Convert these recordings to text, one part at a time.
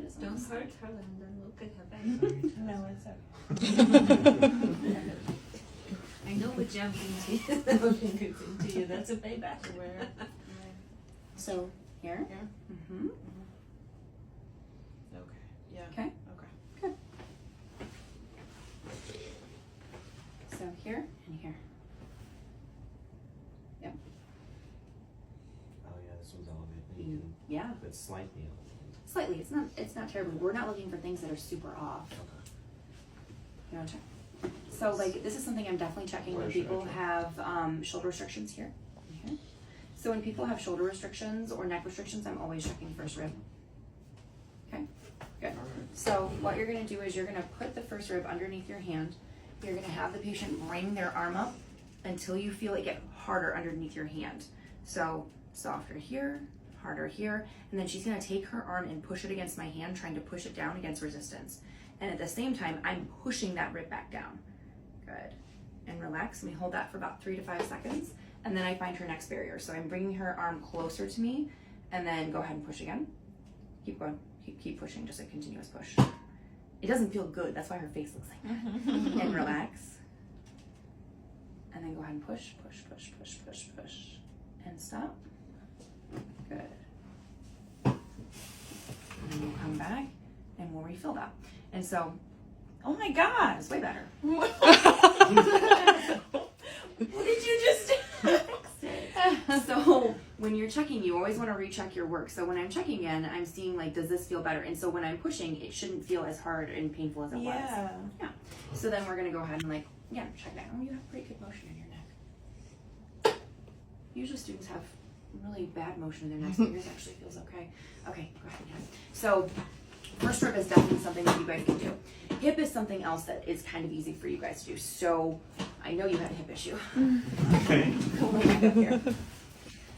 this on Don't this hurt side. her and then look at her back. No, it's okay. I know we jumped into you. Into you. That's a payback. Where? So here. Here? Mm-hmm. Okay. Yeah. Okay. Okay. So here and here. Oh yeah, this one's elevated. Yeah. It's slightly elevated. Slightly. It's not terrible. We're not looking for things that are super off. Okay. You want to check? So like this is something I'm definitely checking when Where should I people check? have shoulder restrictions here. And here. So when people have shoulder restrictions or neck restrictions, I'm always checking first rib. Okay, good. So what you're gonna do is you're gonna put the first rib underneath your hand. You're gonna have the patient bring their arm up until you feel it get harder underneath your hand. So softer here, harder here, and then she's gonna take her arm and push it against my hand, trying to push it down against resistance. And at the same time, I'm pushing that rib back down. Good. And relax, and we hold that for about 3 to 5 seconds. And then I find her next barrier. So I'm bringing her arm closer to me, and then go ahead and push again. Keep going, keep pushing, just a continuous push. It doesn't feel good, that's why her face looks like that. And relax. And then go ahead and push, push, push, push, push, push. And stop. Good. And then we'll come back, and we'll refill that. And so, oh my God, it's way better. What did you just So when you're checking, you always want to recheck your work. So when I'm checking in, I'm seeing like, does this feel better? And so when I'm pushing, it shouldn't feel as hard and painful as it was. Yeah. Yeah. So then we're gonna go ahead and like, yeah, check that. Oh, you have pretty good motion in your neck. Usually students have really bad motion in their necks, but yours actually feels okay. Okay, go ahead. Yeah. So first rib is definitely something that you guys can do. Hip is something else that is kind of easy for you guys to do. So I know you had a hip issue. Okay. Go way back up here.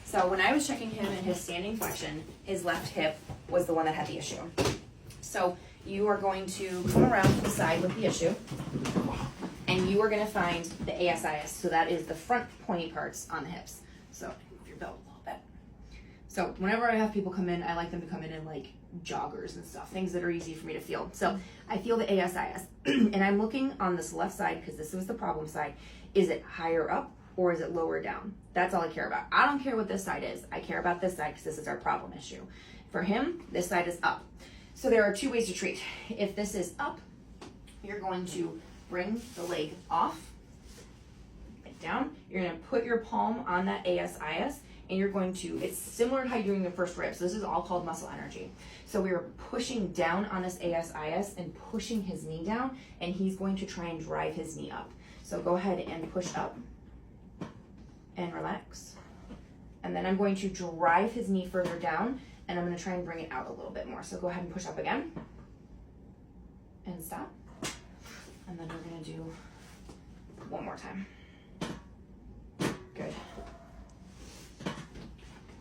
So when I was checking him in his standing flexion, his left hip was the one that had the issue. So you are going to come around to the side with the issue, and you are going to find the ASIS. So that is the front pointy parts on the hips. So move your belt a little bit. So whenever I have people come in, I like them to come in like joggers and stuff, things that are easy for me to feel. So I feel the ASIS, and I'm looking on this left side because this was the problem side. Is it higher up or is it lower down? That's all I care about. I don't care what this side is. I care about this side because this is our problem issue. For him, this side is up. So there are 2 ways to treat. If this is up, you're going to bring the leg off, like down. You're going to put your palm on that ASIS, and you're going to, it's similar to how you're doing the first rib. So this is all called muscle energy. So we are pushing down on this ASIS and pushing his knee down, and he's going to try and drive his knee up. So go ahead and push up and relax. And then I'm going to drive his knee further down, and I'm going to try and bring it out a little bit more. So go ahead and push up again and stop. And then we're going to do one more time. Good.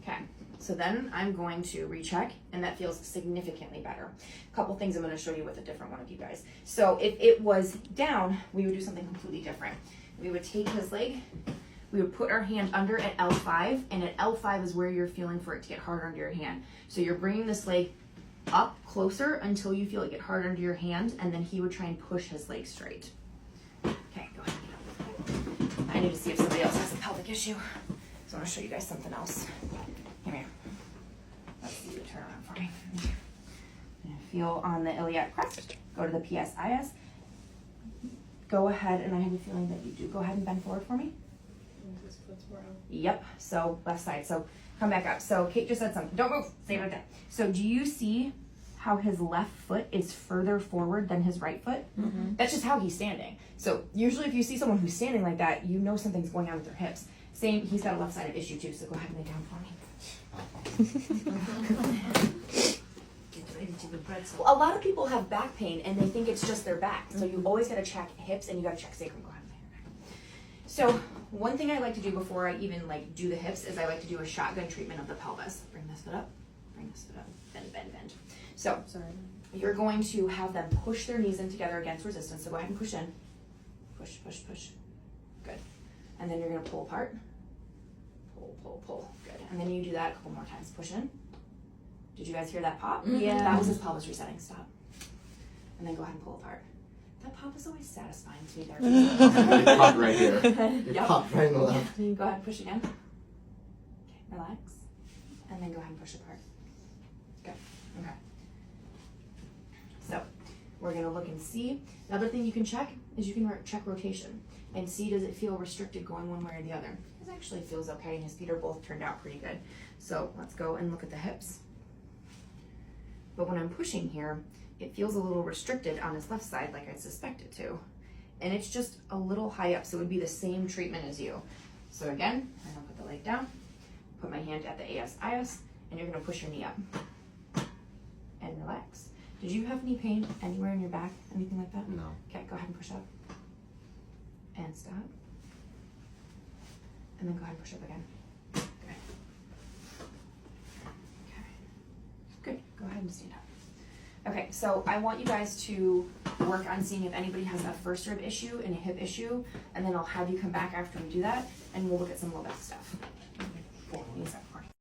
Okay, so then I'm going to recheck, and that feels significantly better. A couple things I'm going to show you with a different one of you guys. So if it was down, we would do something completely different. We would take his leg, we would put our hand under at L5, and at L5 is where you're feeling for it to get hard under your hand. So you're bringing this leg up closer until you feel it get hard under your hand, and then he would try and push his leg straight. Okay, go ahead and get up. I need to see if somebody else has a pelvic issue. So I want to show you guys something else. Here. Let's see you turn around for me. Feel on the iliac crest. Go to the PSIS. Go ahead, and I have a feeling that you do. Go ahead and bend forward for me. Yep, so left side. So come back up. So Kate just said something. Don't move. Stay right there. So do you see how his left foot is further forward than his right foot? Mm-hmm. That's just how he's standing. So usually if you see someone who's standing like that, you know something's going on with their hips. Same, he's got a left-sided issue too, so go ahead and lay down for me. Well, a lot of people have back pain and they think it's just their back. So you always gotta check hips and you gotta check sacrum. Go ahead and lay your back. So one thing I like to do before I even like do the hips is I like to do a shotgun treatment of the pelvis. Bring this foot up, bring this foot up, bend, bend, bend. So you're going to have them push their knees in together against resistance. So go ahead and push in. Push, push, push. Good. And then you're gonna pull apart. Pull, pull, pull. Good. And then you do that a couple more times. Push in. Did you guys hear that pop? Yeah. That was his pelvis resetting. Stop. And then go ahead and pull apart. That pop is always satisfying to me there. It popped right here. It Yep. popped right in the left. Go ahead and push again. Okay, relax. And then go ahead and push apart. Good. Okay. So, we're gonna look and see. The other thing you can check is you can check rotation and see, does it feel restricted going one way or the other. It actually feels okay, and his feet are both turned out pretty good. So let's go and look at the hips. But when I'm pushing here, it feels a little restricted on his left side, like I'd suspect it to. And it's just a little high up, so it would be the same treatment as you. So again, I'm gonna put the leg down, put my hand at the AS-IS, and you're gonna push your knee up. And relax. Did you have knee pain anywhere in your back? Anything like that? No. Okay, go ahead and push up. And stop. And then go ahead and push up again. Good. Okay. Good. Go ahead and stand up. Okay, so I want you guys to work on seeing if anybody has a first rib issue and a hip issue, and then I'll have you come back after we do that, and we'll look at some low back stuff. Cool. Knees up, of course.